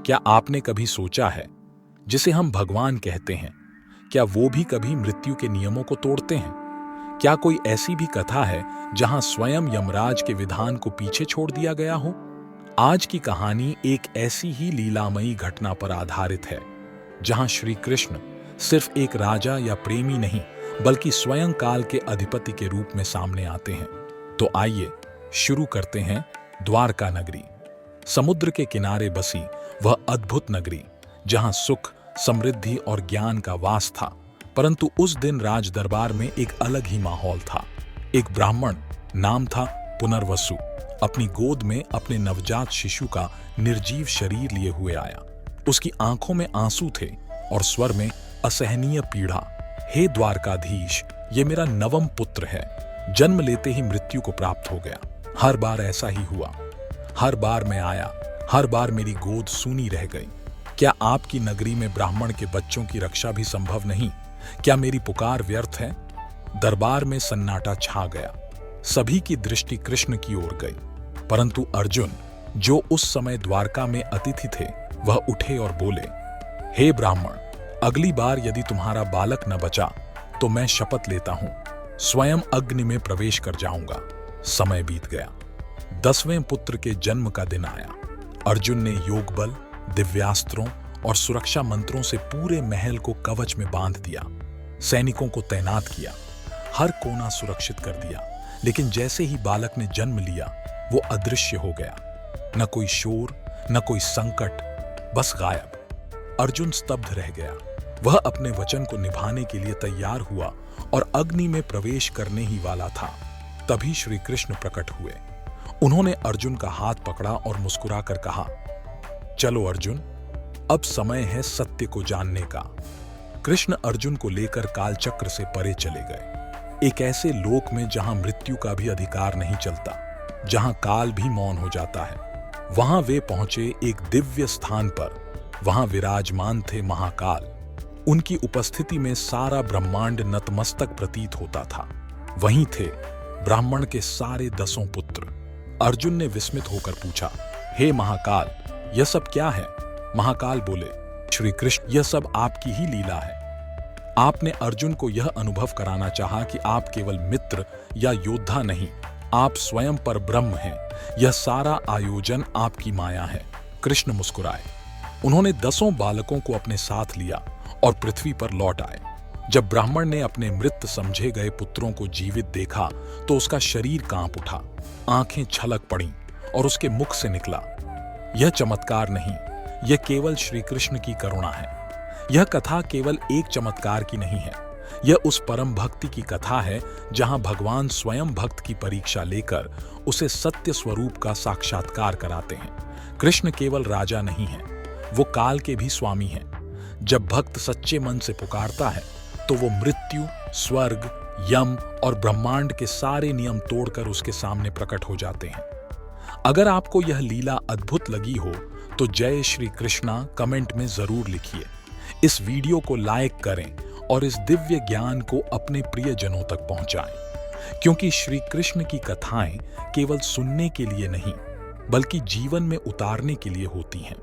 क्या आपने कभी सोचा है, जिसे हम भगवान कहते हैं, क्या वो भी कभी मृत्यु के नियमों को तोड़ते हैं? क्या कोई ऐसी भी कथा है जहां स्वयं यमराज के विधान को पीछे छोड़ दिया गया हो? आज की कहानी एक ऐसी ही लीलामयी घटना पर आधारित है, जहां श्री कृष्ण सिर्फ एक राजा या प्रेमी नहीं, बल्कि स्वयं काल के अधिपति के रूप में सामने आते हैं। तो आइए शुरू करते हैं द्वारका नगरी। समुद्र के किनारे बसी वह अद्भुत नगरी, जहां सुख, समृद्धि और ज्ञान का वास था। परंतु उस दिन राज दरबार में एक अलग ही माहौल था। एक ब्राह्मण, नाम था पुनर्वसु, अपनी गोद में अपने नवजात शिशु का निर्जीव शरीर लिए हुए आया। उसकी आंखों में आंसू थे और स्वर में असहनीय पीड़ा। हे द्वारकाधीश, ये मेरा नवम पुत्र है। जन्म लेते ही मृत्यु को प्राप्त हो गया। हर बार ऐसा ही हुआ। हर बार मैं आया, हर बार मेरी गोद सूनी रह गई। क्या आपकी नगरी में ब्राह्मण के बच्चों की रक्षा भी संभव नहीं? क्या मेरी पुकार व्यर्थ है? दरबार में सन्नाटा छा गया। सभी की दृष्टि कृष्ण की ओर गई। परंतु अर्जुन, जो उस समय द्वारका में अतिथि थे, वह उठे और बोले, हे ब्राह्मण, अगली बार यदि तुम्हारा बालक न बचा तो मैं शपथ लेता हूं, स्वयं अग्नि में प्रवेश कर जाऊंगा। समय बीत गया। 10वें पुत्र के जन्म का दिन आया। अर्जुन ने योग बल, दिव्यास्त्रों और सुरक्षा मंत्रों से पूरे महल को कवच में बांध दिया। सैनिकों को तैनात किया, हर कोना सुरक्षित कर दिया। लेकिन जैसे ही बालक ने जन्म लिया, वो अदृश्य हो गया। न कोई शोर, न कोई संकट, बस गायब। अर्जुन स्तब्ध रह गया। वह अपने वचन को निभाने के लिए तैयार हुआ और अग्नि में प्रवेश करने ही वाला था। तभी श्री कृष्ण प्रकट हुए। उन्होंने अर्जुन का हाथ पकड़ा और मुस्कुराकर कहा, चलो अर्जुन, अब समय है सत्य को जानने का। कृष्ण अर्जुन को लेकर कालचक्र से परे चले गए, एक ऐसे लोक में जहां मृत्यु का भी अधिकार नहीं चलता, जहां काल भी मौन हो जाता है। वहां वे पहुंचे एक दिव्य स्थान पर। वहां विराजमान थे महाकाल। उनकी उपस्थिति में सारा ब्रह्मांड नतमस्तक प्रतीत होता था। वहीं थे ब्राह्मण के सारे 10 पुत्र। अर्जुन ने विस्मित होकर पूछा, हे महाकाल, यह सब क्या है? महाकाल बोले, श्री कृष्ण, यह सब आपकी ही लीला है। आपने अर्जुन को यह अनुभव कराना चाहा कि आप केवल मित्र या योद्धा नहीं, आप स्वयं पर ब्रह्म हैं। यह सारा आयोजन आपकी माया है। कृष्ण मुस्कुराए। उन्होंने 10 बालकों को अपने साथ लिया और पृथ्वी पर लौट आए। जब ब्राह्मण ने अपने मृत समझे गए पुत्रों को जीवित देखा तो उसका शरीर कांप उठा, आंखें छलक पड़ीं और उसके मुख से निकला, यह चमत्कार नहीं, यह केवल श्री कृष्ण की करुणा है। यह कथा केवल एक चमत्कार की नहीं है, यह उस परम भक्ति की कथा है जहां भगवान स्वयं भक्त की परीक्षा लेकर उसे सत्य स्वरूप का साक्षात्कार कराते हैं। कृष्ण केवल राजा नहीं है, वो काल के भी स्वामी हैं। जब भक्त सच्चे मन से पुकारता है तो वो मृत्यु, स्वर्ग, यम और ब्रह्मांड के सारे नियम तोड़कर उसके सामने प्रकट हो जाते हैं। अगर आपको यह लीला अद्भुत लगी हो तो जय श्री कृष्णा कमेंट में जरूर लिखिए। इस वीडियो को लाइक करें और इस दिव्य ज्ञान को अपने प्रियजनों तक पहुंचाएं, क्योंकि श्री कृष्ण की कथाएं केवल सुनने के लिए नहीं, बल्कि जीवन में उतारने के लिए होती हैं।